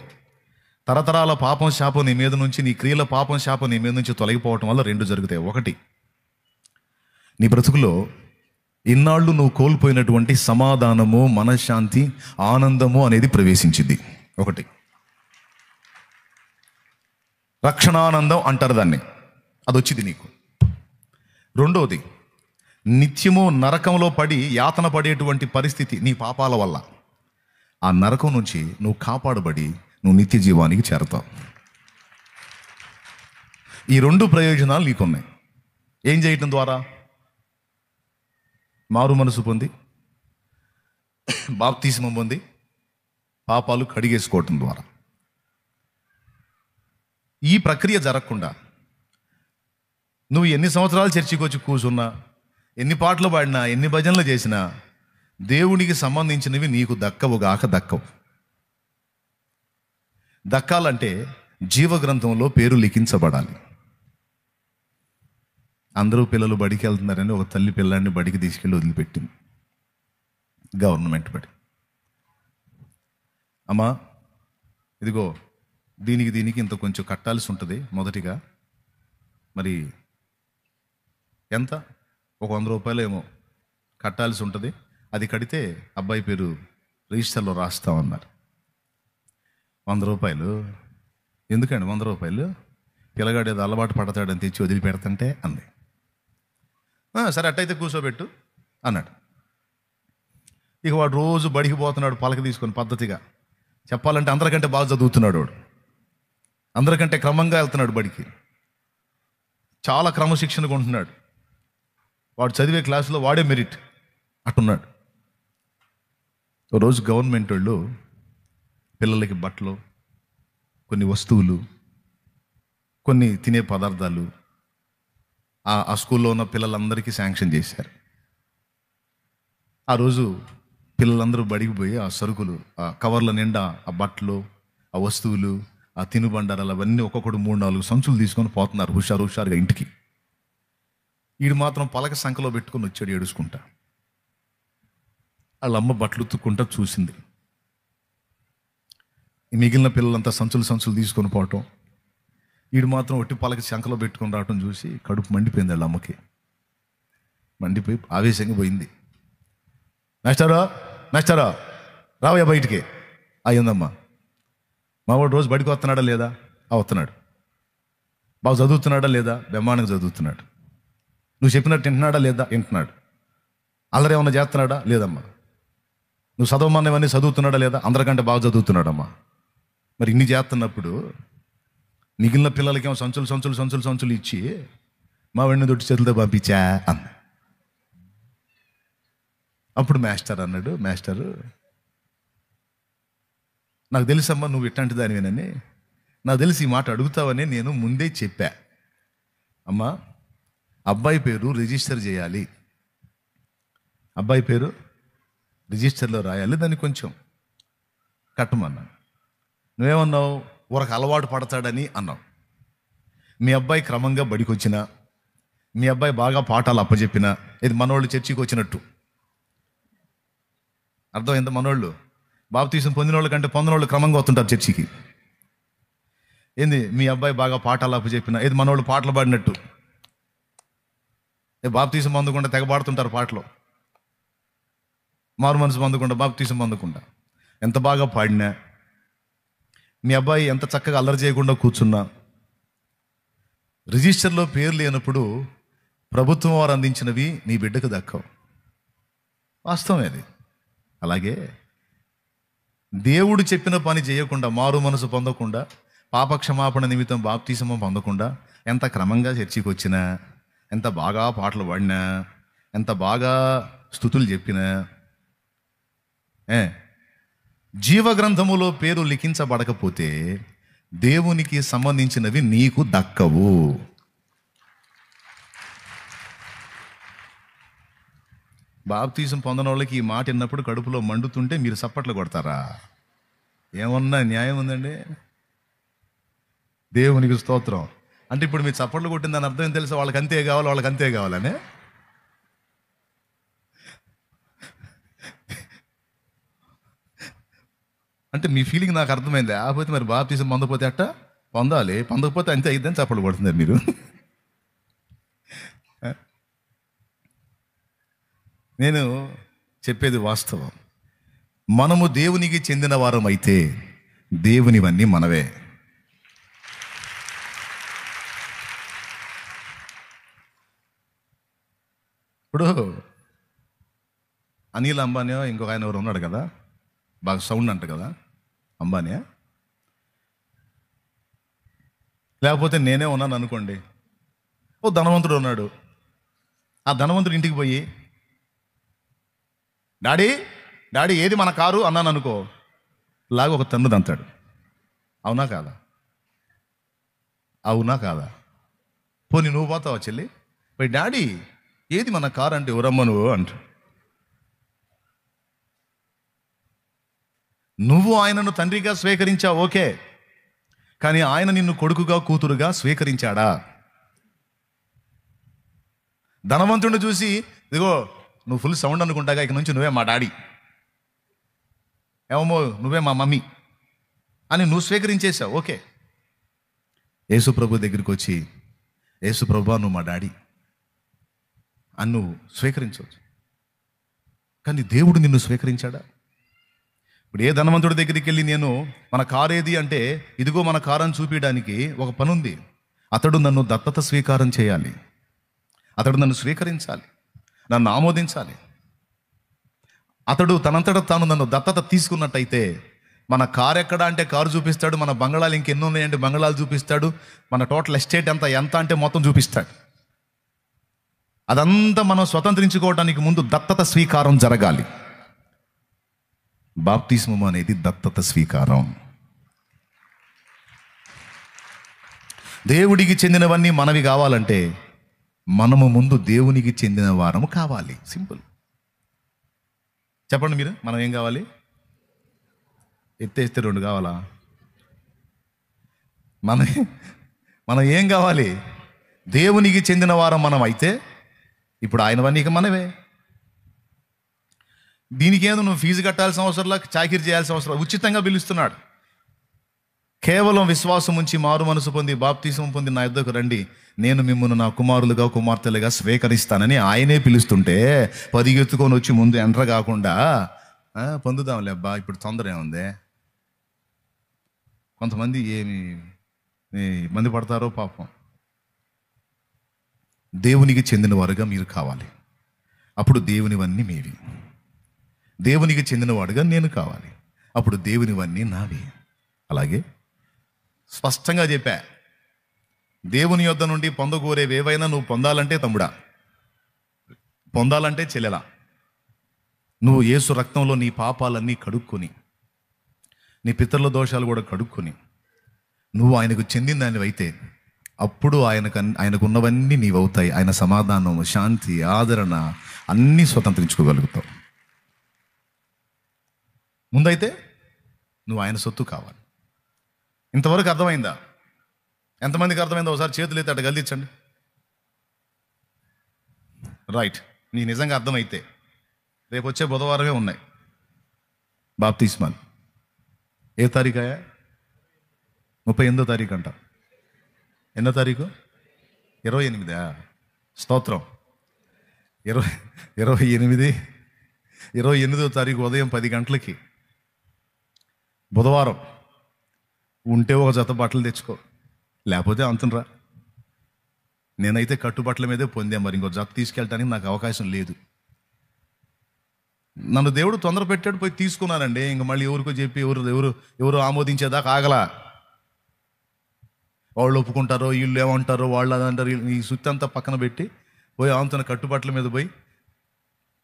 తరతరాల పాపం శాపం నీ మీద నుంచి, నీ క్రియల పాపం శాపం నీ మీద నుంచి తొలగిపోవటం వల్ల రెండు జరుగుతాయి. ఒకటి, నీ బ్రతుకులో ఇన్నాళ్ళు నువ్వు కోల్పోయినటువంటి సమాధానము, మనశ్శాంతి, ఆనందము అనేది ప్రవేశించింది. ఒకటి, రక్షణానందం అంటారు దాన్ని, అది వచ్చింది నీకు. రెండవది, నిత్యము నరకంలో పడి యాతన పడేటువంటి పరిస్థితి నీ పాపాల వల్ల. ఆ నరకం నుంచి నువ్వు కాపాడబడి నువ్వు నిత్య జీవానికి చేరతావు. ఈ రెండు ప్రయోజనాలు నీకున్నాయి. ఏం చేయటం ద్వారా? మారు మనసు పొంది, బాప్తిస్మం పొంది, పాపాలు కడిగేసుకోవటం ద్వారా. ఈ ప్రక్రియ జరగకుండా నువ్వు ఎన్ని సంవత్సరాలు చర్చికి వచ్చి కూర్చున్నా, ఎన్ని పాటలు పాడినా, ఎన్ని భజనలు చేసినా దేవునికి సంబంధించినవి నీకు దక్కవుగాక దక్కవు. దక్కాలంటే జీవగ్రంథంలో పేరు లిఖించబడాలి. అందరూ పిల్లలు బడికి వెళ్తున్నారని ఒక తల్లి పిల్లాన్ని బడికి తీసుకెళ్ళి వదిలిపెట్టింది, గవర్నమెంట్ బడి. అమ్మా, ఇదిగో దీనికి ఇంత కొంచెం కట్టాల్సి ఉంటుంది మొదటిగా. మరి ఎంత? ఒక 100 రూపాయలు ఏమో కట్టాల్సి ఉంటుంది. అది కడితే అబ్బాయి పేరు రిజిస్టర్లో రాస్తామన్నారు. 100 రూపాయలు ఎందుకండి? 100 రూపాయలు పిల్లగాడు ఏదో అలవాటు పడతాడని తెచ్చి వదిలిపెడతంటే అంది. సరే అట్టయితే కూర్చోబెట్టు అన్నాడు. ఇక వాడు రోజు బడికి పోతున్నాడు పలక తీసుకొని పద్ధతిగా. చెప్పాలంటే అందరికంటే బాగా చదువుతున్నాడు వాడు, అందరికంటే క్రమంగా వెళ్తున్నాడు బడికి, చాలా క్రమశిక్షణగా ఉంటున్నాడు. వాడు చదివే క్లాసులో వాడే మెరిట్ అట్టున్నాడు. రోజు గవర్నమెంట్ వాళ్ళు పిల్లలకి బట్టలు, కొన్ని వస్తువులు, కొన్ని తినే పదార్థాలు ఆ స్కూల్లో ఉన్న పిల్లలందరికీ శాంక్షన్ చేశారు. ఆ రోజు పిల్లలందరూ బడికి పోయి ఆ సరుకులు, ఆ కవర్ల నిండా ఆ బట్టలు, ఆ వస్తువులు, ఆ తినుబండారాలు అవన్నీ ఒక్కొక్కడు 3-4 సంచులు తీసుకొని పోతున్నారు హుషారుగా ఇంటికి. వీడు మాత్రం పలక సంఖలో పెట్టుకొని వచ్చాడు ఏడుచుకుంటా. వాళ్ళ అమ్మ బట్టలు ఉతుక్కుంటా చూసింది. మిగిలిన పిల్లలంతా సంచులు తీసుకొని పోవటం, వీడు మాత్రం ఒట్టి పలక శంఖలో పెట్టుకొని రావటం చూసి కడుపు మండిపోయింది వాళ్ళ అమ్మకి. మండిపోయి ఆవేశంగా పోయింది. మేస్టారా రావయ్యా బయటికి. అయ్యిందమ్మా. మావాడు రోజు బడికి వస్తున్నాడా లేదా? వస్తున్నాడు. బాగా చదువుతున్నాడా లేదా? బ్రహ్మాండంగా చదువుతున్నాడు. నువ్వు చెప్పినట్టు వింటున్నాడా లేదా? వింటున్నాడు. అల్లరి ఏమన్నా చేస్తున్నాడా? లేదమ్మా. నువ్వు చదవమన్నవన్నీ చదువుతున్నాడా లేదా? అందరికంటే బాగా చదువుతున్నాడమ్మా. మరి ఇన్ని చేస్తున్నప్పుడు మిగిలిన పిల్లలకేమో సంచులు ఇచ్చి మా వాడిని దొడ్డి చేతులతో పంపించా అన్న. అప్పుడు మాస్టర్ అన్నాడు, మాస్టరు నాకు తెలుసమ్మా నువ్వు ఇట్లాంటి దానివేనని, నాకు తెలిసి ఈ మాట అడుగుతావని నేను ముందే చెప్పా. అమ్మా, అబ్బాయి పేరు రిజిస్టర్ చేయాలి, అబ్బాయి పేరు రిజిస్టర్లో రాయాలి, దాన్ని కొంచెం కట్టమన్నా. నువ్వేమన్నావు? ఊరకు అలవాటు పడతాడని అన్నావు. మీ అబ్బాయి క్రమంగా బడికి వచ్చినా, మీ అబ్బాయి బాగా పాఠాలు అప్పచెప్పినా, ఇది మనోళ్ళు చర్చికి వచ్చినట్టు అర్థమైందా? మనోళ్ళు బాప్తీసం పొందిన వాళ్ళ కంటే పొందిన వాళ్ళు క్రమంగా వస్తుంటారు చర్చికి. ఏంది మీ అబ్బాయి బాగా పాఠాలు అప్పు చెప్పిన, ఏది మనోళ్ళు పాటలు పాడినట్టు బాప్తీసం పొందకుండా తెగబాడుతుంటారు పాటలు. మారు మనసు పొందకుండా బాప్తీసం పొందకుండా ఎంత బాగా పాడినా, మీ అబ్బాయి ఎంత చక్కగా అల్లరి చేయకుండా కూర్చున్నా, రిజిస్టర్లో పేరు లేనప్పుడు ప్రభుత్వం వారు అందించినవి నీ బిడ్డకు దక్కవు. వాస్తవమే అది. అలాగే దేవుడు చెప్పిన పని చేయకుండా, మారు మనసు పొందకుండా, పాపక్షమాపణ నిమిత్తం బాప్తీసము పొందకుండా ఎంత క్రమంగా చర్చికి వచ్చినా, ఎంత బాగా పాటలు పాడినా, ఎంత బాగా స్తుతులు చెప్పినా, జీవగ్రంథములో పేరు లిఖించబడకపోతే దేవునికి సంబంధించినవి నీకు దక్కవు. బాప్తీసం పొందిన వాళ్ళకి ఈ మాట విన్నప్పుడు కడుపులో మండుతుంటే మీరు సప్పట్లు కొడతారా? ఏమన్నా న్యాయం ఉందండి? దేవునికి స్తోత్రం. అంటే ఇప్పుడు మీరు చప్పట్లు కొట్టిందని అర్థం ఏం తెలుసా? వాళ్ళకి అంతే కావాలి, వాళ్ళకి అంతే కావాలని. అంటే మీ ఫీలింగ్ నాకు అర్థమైంది. కాకపోతే మరి బాప్తీసం పొందకపోతే అట్ట పొందాలి, పొందకపోతే అంతే అయిద్దని చప్పట్లు కొడుతున్నారు మీరు. నేను చెప్పేది వాస్తవం. మనము దేవునికి చెందిన వారం అయితే దేవునివన్నీ మనవే. ఇప్పుడు అనిల్ అంబానీ ఇంకొక ఆయన ఎవరు ఉన్నాడు కదా, బాగా సౌండ్ అంట కదా, అంబానీ. లేకపోతే నేనే ఉన్నాను అనుకోండి, ఓ ధనవంతుడు ఉన్నాడు. ఆ ధనవంతుడు ఇంటికి పోయి డాడీ డాడీ ఏది మన కారు అన్నాను అనుకో, లాగా ఒక తన్ను దంతాడు. అవునా కాదా? అవునా కాదా? పోనీ నువ్వు పోతావా చెల్లి? పోయి డాడీ ఏది మన కారు అంటే ఎవరమ్మ నువ్వు అంట. నువ్వు ఆయనను తండ్రిగా స్వీకరించావు, ఓకే. కానీ ఆయన నిన్ను కొడుకుగా కూతురుగా స్వీకరించాడా? ధనవంతుడిని చూసి ఇదిగో నువ్వు ఫుల్ సౌండ్ అనుకుంటాగా, ఇక నుంచి నువ్వే మా డాడీ, ఏమో నువ్వే మా మమ్మీ అని నువ్వు స్వీకరించేసావు, ఓకే. యేసు ప్రభు దగ్గరికి వచ్చి యేసు ప్రభు నువ్వు మా డాడీ అని నువ్వు స్వీకరించవచ్చు. కానీ దేవుడు నిన్ను స్వీకరించాడా? ఇప్పుడు ఏ ధనవంతుడి దగ్గరికి వెళ్ళి నేను మన కారు ఏది అంటే, ఇదిగో మన కారు అని చూపించడానికి ఒక పని ఉంది. అతడు నన్ను దత్తత స్వీకారం చేయాలి, అతడు నన్ను స్వీకరించాలి, నన్ను ఆమోదించాలి. అతడు తనంతట తాను నన్ను దత్తత తీసుకున్నట్టయితే మన కారు ఎక్కడ అంటే కారు చూపిస్తాడు, మన బంగళాలు ఇంకెన్నో ఉన్నాయంటే బంగళాలు చూపిస్తాడు, మన టోటల్ ఎస్టేట్ ఎంత అంటే మొత్తం చూపిస్తాడు. అదంతా మనం స్వతంత్రించుకోవడానికి ముందు దత్తత స్వీకారం జరగాలి. బాప్తిస్మం అనేది దత్తత స్వీకారం. దేవుడికి చెందినవన్నీ మనవి కావాలంటే మనము ముందు దేవునికి చెందిన వారము కావాలి. సింపుల్. చెప్పండి మీరు, మనం ఏం కావాలి? ఎత్తేస్తే 2 కావాలా? మనం ఏం కావాలి? దేవునికి చెందిన వారం మనం అయితే ఇప్పుడు ఆయనవన్నీ ఇక మనవే. దీనికి ఏదో నువ్వు ఫీజు కట్టాల్సిన అవసరంలా, చాకిరీ చేయాల్సిన అవసరం, ఉచితంగా పిలుస్తున్నాడు. కేవలం విశ్వాసం ఉంచి మారు మనసు పొంది బాప్తిసం పొంది నా యొద్దకు రండి, నేను మిమ్మల్ని నా కుమారులుగా కుమార్తెలుగా స్వీకరిస్తానని ఆయనే పిలుస్తుంటే పరిగెత్తుకొని వచ్చి ముందు ఎంటర్ కాకుండా పొందుదాంలే అబ్బా ఇప్పుడు తొందర ఏముంది. కొంతమంది ఏమి ఇబ్బంది పడతారో పాపం. దేవునికి చెందిన వారుగా మీరు కావాలి, అప్పుడు దేవునివన్నీ మీవి. దేవునికి చెందినవాడుగా నేను కావాలి, అప్పుడు దేవునివన్నీ నావి. అలాగే స్పష్టంగా చెప్పా, దేవుని యొద్ద నుండి పొందగోరేవేవైనా నువ్వు పొందాలంటే తమ్ముడా, పొందాలంటే చెల్లెలా, నువ్వు యేసు రక్తంలో నీ పాపాలన్నీ కడుక్కొని, నీ పితరుల దోషాలు కూడా కడుక్కొని నువ్వు ఆయనకు చెందిన దానివైతే అప్పుడు ఆయనకున్నవన్నీ నీవవుతాయి. ఆయన సమాధానం, శాంతి, ఆదరణ అన్నీ స్వతంత్రించుకోగలుగుతావు. ముందైతే నువ్వు ఆయన సొత్తు కావాలి. ఇంతవరకు అర్థమైందా? ఎంతమందికి అర్థమైందో ఒకసారి చేతులు అయితే అటు గల్దించండి. రైట్. నీకు నిజంగా అర్థమైతే రేపు వచ్చే బుధవారమే ఉన్నాయి. బాప్తిస్మాలు ఏ తారీఖు అయ్యా? 38వ తారీఖు అంట. ఎన్నో తారీఖు? 28. స్తోత్రం. 28వ తారీఖు ఉదయం 10 గంటలకి, బుధవారం. ఉంటే ఒక జత బట్టలు తెచ్చుకో, లేకపోతే అంతనరా. నేనైతే కట్టుబట్టల మీదే పొందా, మరి ఇంకో జత తీసుకెళ్ళటానికి నాకు అవకాశం లేదు. నన్ను దేవుడు తొందర పెట్టాడు, పోయి తీసుకున్నానండి. ఇంక మళ్ళీ ఎవరికో చెప్పి ఎవరు ఆమోదించేదాకా ఆగలా. వాళ్ళు ఒప్పుకుంటారో, వీళ్ళు ఏమంటారో, వాళ్ళు అదంటారు, ఈ సుత్తి అంతా పక్కన పెట్టి పోయి ఆమెతోన కట్టుబట్టల మీద పోయి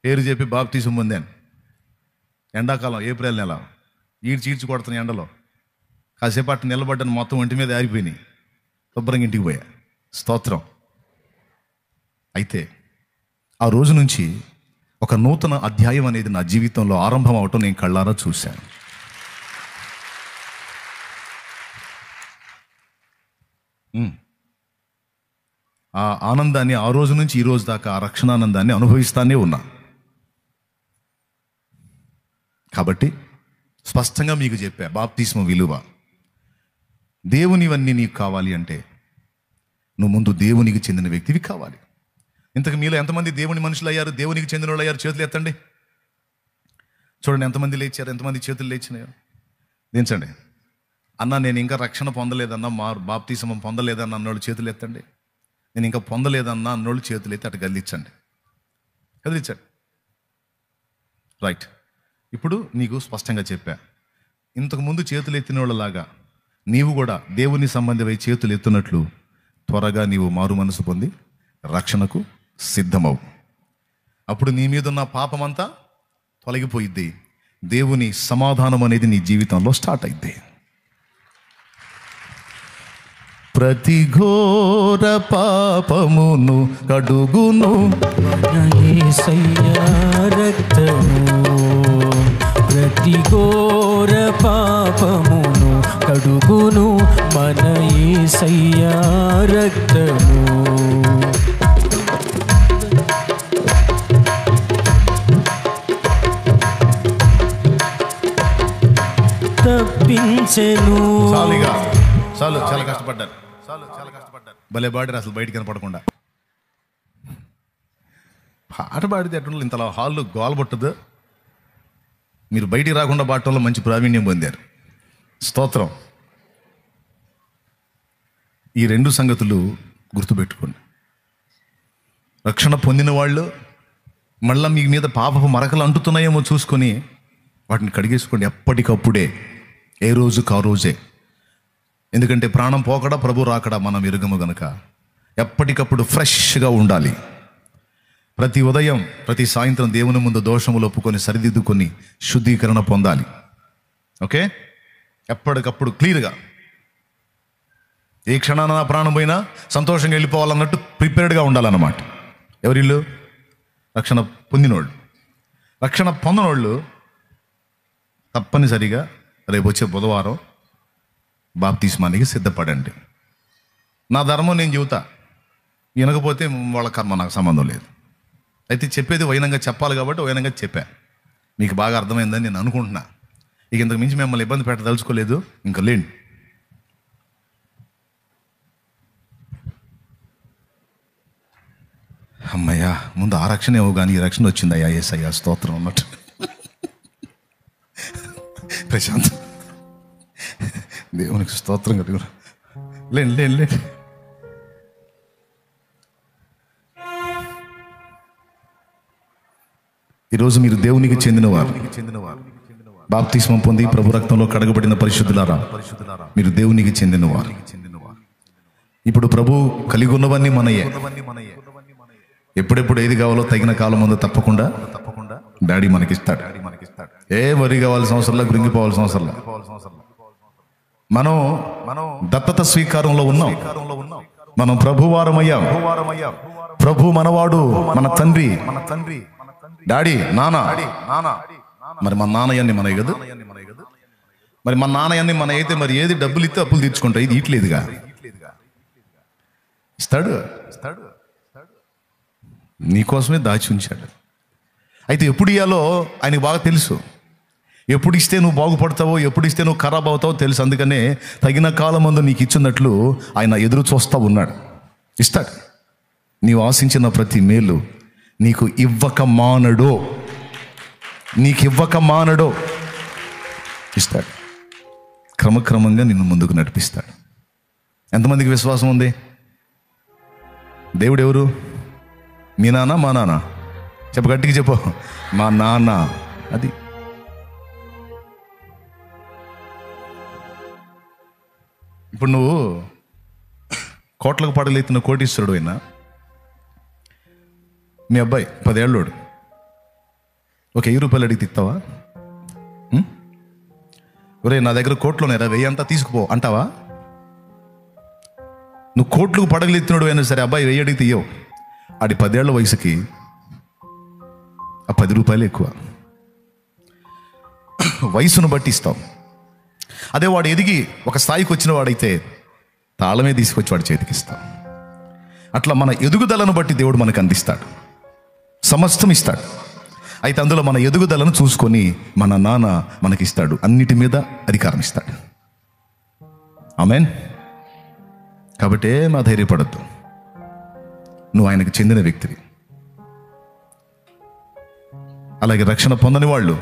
పేరు చెప్పి బాప్తిసం పొందాను. ఎండాకాలం, ఏప్రిల్ నెల, ఈడ్చి కొడుతున్న ఎండలో కాసేపు అట్టు నిలబడ్డాను, మొత్తం ఒంటి మీద ఆరిపోయినాయి. శుభ్రంగా ఇంటికి పోయా. స్తోత్రం. అయితే ఆ రోజు నుంచి ఒక నూతన అధ్యాయం అనేది నా జీవితంలో ఆరంభం అవటం నేను కళ్ళారా చూశాను. ఆ ఆనందాన్ని ఆ రోజు నుంచి ఈ రోజు దాకా, ఆ రక్షణానందాన్ని అనుభవిస్తానే ఉన్నా. కాబట్టి స్పష్టంగా మీకు చెప్పా, బాప్తిస్మ విలువ. దేవునివన్నీ నీకు కావాలి అంటే నువ్వు ముందు దేవునికి చెందిన వ్యక్తివి కావాలి. ఇంతకు మీలో ఎంతమంది దేవుని మనుషులు అయ్యారు, దేవునికి చెందిన వాళ్ళు అయ్యారు? చేతులు ఎత్తండి. చూడండి ఎంతమంది లేచారు, ఎంతమంది చేతులు లేచినాయో దించండి. అన్న నేను ఇంకా రక్షణ పొందలేదన్నా, బాప్తిస్మం పొందలేదన్న అన్నోళ్ళు చేతులు ఎత్తండి. నేను ఇంకా పొందలేదన్నా అన్నోళ్ళు చేతులు ఎత్తి అటు కదిలించండి. రైట్. ఇప్పుడు నీకు స్పష్టంగా చెప్పా, ఇంతకుముందు చేతులు ఎత్తిన వాళ్ళలాగా నీవు కూడా దేవుని సంబంధమై చేతులు ఎత్తున్నట్లు త్వరగా నీవు మారు మనసు పొంది రక్షణకు సిద్ధమవు. అప్పుడు నీ మీద ఉన్న పాపమంతా తొలగిపోయిద్ది. దేవుని సమాధానం అనేది నీ జీవితంలో స్టార్ట్ అయిద్ది. ప్రతి ఘోర పాపమును కడుగును యేసయ్యా రక్తము, ప్రతి ఘోర పాపమును కడుగును మన యేసయ్యా రక్తము. తప్పించెను. చాలు, చాలా కష్టపడ్డారు. భలే పాడారు, అసలు బయటికి కనపడకుండా పాట పాడితే అటు ఇంతలా హాల్లో గోలబొట్టదు. మీరు బయటికి రాకుండా పాడటంలో మంచి ప్రావీణ్యం పొందారు. స్తోత్రం. ఈ 2 సంగతులు గుర్తుపెట్టుకోండి. రక్షణ పొందిన వాళ్ళు మళ్ళీ మీ మీద పాపపు మరకలు అంటుతున్నాయేమో చూసుకొని వాటిని కడిగేసుకోండి ఎప్పటికప్పుడే, ఏ రోజుకు ఆ రోజే. ఎందుకంటే ప్రాణం పోకడా ప్రభు రాకడా మనం ఎరుగము గనుక ఎప్పటికప్పుడు ఫ్రెష్గా ఉండాలి. ప్రతి ఉదయం ప్రతి సాయంత్రం దేవుని ముందు దోషములు ఒప్పుకొని సరిదిద్దుకొని శుద్ధీకరణ పొందాలి. ఓకే, ఎప్పటికప్పుడు క్లియర్గా. ఏ క్షణాన నా ప్రాణం పోయినా సంతోషంగా వెళ్ళిపోవాలన్నట్టు ప్రిపేర్డ్గా ఉండాలన్నమాట. ఎవరిల్లు? రక్షణ పొందినోళ్ళు. రక్షణ పొందినోళ్ళు తప్పనిసరిగా రేపు వచ్చే బుధవారం బాప్తిస్మానికి సిద్ధపడండి. నా ధర్మం నేను చెబుతా, వినకపోతే వాళ్ళ కర్మ, నాకు సంబంధం లేదు. అయితే చెప్పేది వైనంగా చెప్పాలి కాబట్టి వైనంగా చెప్పా. మీకు బాగా అర్థమైందని నేను అనుకుంటున్నా. ఇక ఇంతకు మించి మిమ్మల్ని ఇబ్బంది పెట్టదలుచుకోలేదు. ఇంకా లేండి. అమ్మయ్యా, ముందు ఆ రక్షణ ఏమో కానీ ఈ రక్షణ వచ్చిందయ్యా. యేసయ్యా స్తోత్రం అన్నట్టు. ప్రశాంత్, దేవునికి స్తోత్రం కలుగు. లేండి. ఈరోజు మీరు దేవునికి చెందినవారు. బాప్తిస్మం పొంది ప్రభు రక్తంలో కడగబడిన పరిశుద్ధులారా, మీరు దేవునికి చెందినవారు. ఇప్పుడు ప్రభు కలిగి ఉన్నవన్నీ మనయే. ఎప్పుడెప్పుడు ఏది కావాలో తగిన కాలం ముందు తప్పకుండా డాడీ మనకిస్తాడు. ఏ వరి కావాల్సిన అవసరంలా, కృంగిపోవాల్సిన అవసరంలా. మనం దత్తత స్వీకారంలో ఉన్నాం. మనం ప్రభువారమయ్యాం. ప్రభు మనవాడు, మన తండ్రి, డాడీ, నాన్న. మరి మన నాన్నయ్యన్ని మనయ్య కదా. మరి మన నాన్నయ్యన్ని మన అయితే మరి ఏది డబ్బులు ఇస్తే అప్పులు తీర్చుకుంటాయి. ఇది ఇట్లేదుగా, ఇస్తాడు. నీకోసమే దాచి ఉంచాడు. అయితే ఎప్పుడు ఇయ్యాలో ఆయనకు బాగా తెలుసు. ఎప్పుడు ఇస్తే నువ్వు బాగుపడతావో, ఎప్పుడు ఇస్తే నువ్వు ఖరాబ్ అవుతావో తెలుసు. అందుకనే తగిన కాలమందు నీకు ఇచ్చినట్లు ఆయన ఎదురు చూస్తూ ఉన్నాడు. ఇస్తాడు. నీవు ఆశించిన ప్రతి మేలు నీకు ఇవ్వక మానడో, ఇస్తాడు. క్రమక్రమంగా నిన్ను ముందుకు నడిపిస్తాడు. ఎంతమందికి విశ్వాసం ఉంది? దేవుడు ఎవరు? మీ నాన్న, మా నాన్న? చెప్పు, గట్టిగా చెప్పు. మా నాన్న. అది ఇప్పుడు నువ్వు కోట్లకు పడగలెత్తిన కోటీశ్వరుడు అయినా, మీ అబ్బాయి 10 ఏళ్ళోడు ఒక 1000 రూపాయలు అడిగి తిస్తావా? ఒరే నా దగ్గర కోట్లు ఉన్నాయిరా, 1000 అంతా తీసుకుపో అంటావా? నువ్వు కోట్లకు పడగలెత్తినోడు అయినా సరే అబ్బాయి 1000 అడిగి తీయవు. ఆడి 10 ఏళ్ల వయసుకి ఆ 10 రూపాయలు ఎక్కువ. వయసును బట్టి ఇస్తావు. అదే వాడు ఎదిగి ఒక స్థాయికి వచ్చిన వాడైతే తాళమే తీసుకొచ్చి వాడి చేతికి ఇస్తాం. అట్లా మన ఎదుగుదలను బట్టి దేవుడు మనకు అందిస్తాడు, సమస్తం ఇస్తాడు. అయితే అందులో మన ఎదుగుదలను చూసుకొని మన నాన్న మనకిస్తాడు, అన్నిటి మీద అధికారం ఇస్తాడు. ఆమేన్. కాబట్టి మా ధైర్యపడద్దు, నువ్వు ఆయనకు చెందిన వ్యక్తివి. అలాగే రక్షణ పొందని వాళ్ళు,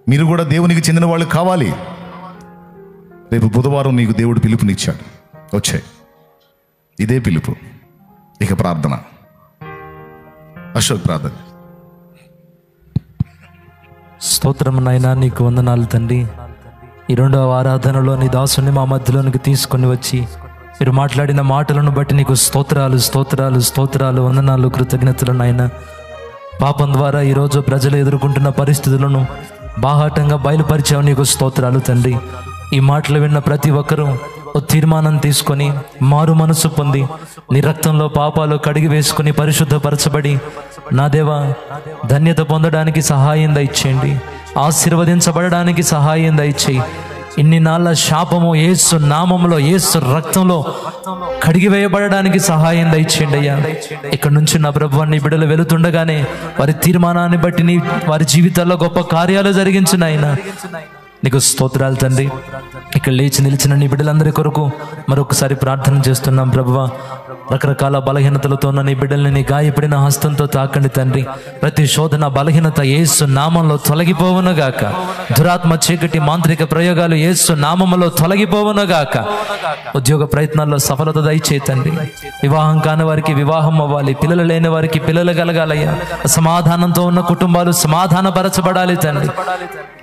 మీరు కూడా దేవునికి చెందిన వాళ్ళు కావాలి. రేపు బుధవారం నీకు దేవుడు పిలుపునిచ్చాడు, వచ్చాయి. ఇదే పిలుపు. ఇక ప్రార్థన. అశోక్ ప్రార్థన. స్తోత్రం నాయనా, నీకు వందనాలు తండ్రి. ఈ 2వ ఆరాధనలో నీ దాసుని మా మధ్యలోనికి తీసుకొని వచ్చి మీరు మాట్లాడిన మాటలను బట్టి నీకు స్తోత్రాలు, స్తోత్రాలు, స్తోత్రాలు, వందనాలు, కృతజ్ఞతలు నాయనా. పాపం ద్వారా ఈరోజు ప్రజలు ఎదుర్కొంటున్న పరిస్థితులను బాహాటంగా బయలుపరిచావు, నీకు స్తోత్రాలు తండ్రి. ఈ మాటలు విన్న ప్రతి ఒక్కరూ ఓ తీర్మానం తీసుకొని మారు మనసు పొంది నీ రక్తంలో పాపాలు కడిగి వేసుకుని పరిశుద్ధపరచబడి నా దేవా ధన్యత పొందడానికి సహాయం దయచేయండి, ఆశీర్వదించబడడానికి సహాయం దయచేయి. ఇన్ని నాళ్ళ శాపము యేసు నామములో, యేసు రక్తంలో కడిగి వేయబడడానికి సహాయం దయచేయండి అయ్యా. ఇక్కడ నుంచి నా ప్రభువా నీ బిడ్డలు వెళుతుండగానే వారి తీర్మానాన్ని బట్టి వారి జీవితాల్లో గొప్ప కార్యాలు జరిగించిన ఆయన నీకు స్తోత్రాలు తండ్రి. ఇక్కడ లేచి నిలిచిన నీ బిడ్డలందరి కొరకు మరొకసారి ప్రార్థన చేస్తున్నాం ప్రభువా. రకరకాల బలహీనతలతో ఉన్న నీ బిడ్డల్ని నీ గాయపడిన హస్తంతో తాకండి తండ్రి. ప్రతి శోధన బలహీనత యేసు నామంలో తొలగిపోవునుగాక. దురాత్మ చీకటి మాంత్రిక ప్రయోగాలు యేసు నామములో తొలగిపోవునుగాక. ఉద్యోగ ప్రయత్నాల్లో సఫలత దయచేయి తండ్రి. వివాహం కాని వారికి వివాహం అవ్వాలి, పిల్లలు లేని వారికి పిల్లలు కలగాలయ్యా. సమాధానంతో ఉన్న కుటుంబాలు సమాధానపరచబడాలి తండ్రి.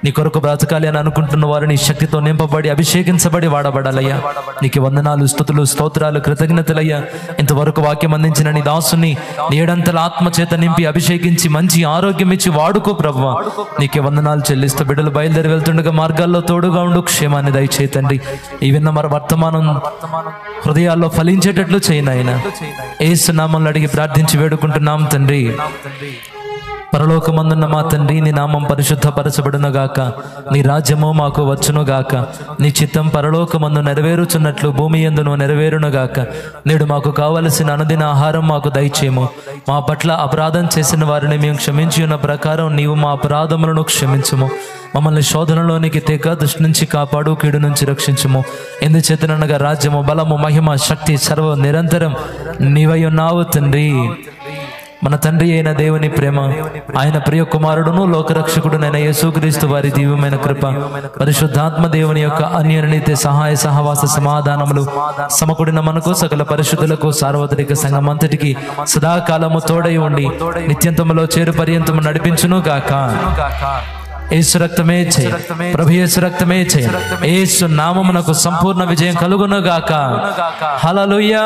నీ కొరకు బ్రతకాలి అని అనుకుంటున్న వారు నీ శక్తితో నింపబడి అభిషేకించబడి వాడబడాలయ్యా. నీకు వందనాలు, స్తుతులు, స్తోత్రాలు, కృతజ్ఞతలయ్యా. ఇంతవరకు వాక్యం అందించిన నీ దాసుని నీ 7 ఆత్మ చేత నింపి అభిషేకించి మంచి ఆరోగ్యం ఇచ్చి వాడుకో ప్రభువా. నీకే వందనాలు చెల్లిస్తూ బిడ్డలు బయలుదేరి వెళ్తుండగా మార్గాల్లో తోడుగా ఉండు, క్షేమాన్ని దయచేయి తండ్రి. ఈ విన్న మరి వర్తమానం హృదయాల్లో ఫలించేటట్లు చేయనాయన యేసు నామములో అడిగి ప్రార్థించి వేడుకుంటున్నాం తండ్రి. పరలోకమందున్న మా తండ్రి, నీ నామం పరిశుద్ధపరచబడునుగాక. నీ రాజ్యము మాకు వచ్చునుగాక. నీ చిత్తం పరలోకమందు నెరవేరుచున్నట్లు భూమి యందును నెరవేరునుగాక. నేడు మాకు కావలసిన అనుదిన ఆహారం మాకు దయచేయము. మా పట్ల అపరాధం చేసిన వారిని మేము క్షమించి ఉన్న ప్రకారం నీవు మా అపరాధములను క్షమించుము. మమ్మల్ని శోధనలోనికి తెగ దుష్టి నుంచి కాపాడు, కీడు నుంచి రక్షించుము. ఎందుచేతననగా రాజ్యము, బలము, మహిమ, శక్తి సర్వ నిరంతరం నీవై ఉన్నావు తండ్రి. మన తండ్రి అయిన దేవుని ప్రేమ, ఆయన ప్రియ కుమారుడును లోకరక్షకుడునైన యేసుక్రీస్తు వారి దివ్యమైన కృప, పరిశుద్ధాత్మ దేవుని యొక్క అన్యోన్యత సహాయ సహవాస సమాధానములు సమకూడిన మనకు సకల పరిశుద్ధులకు సార్వత్రిక సంఘమంతటికి సదాకాలము తోడై ఉండి నిత్యంతములో చేరు పర్యంతము నడిపించును గాక. యేసు రక్తమే చేయ, ప్రభు యేసు రక్తమే చేయ, యేసు నామమునకు సంపూర్ణ విజయం కలుగును గాక. హల్లెలూయా.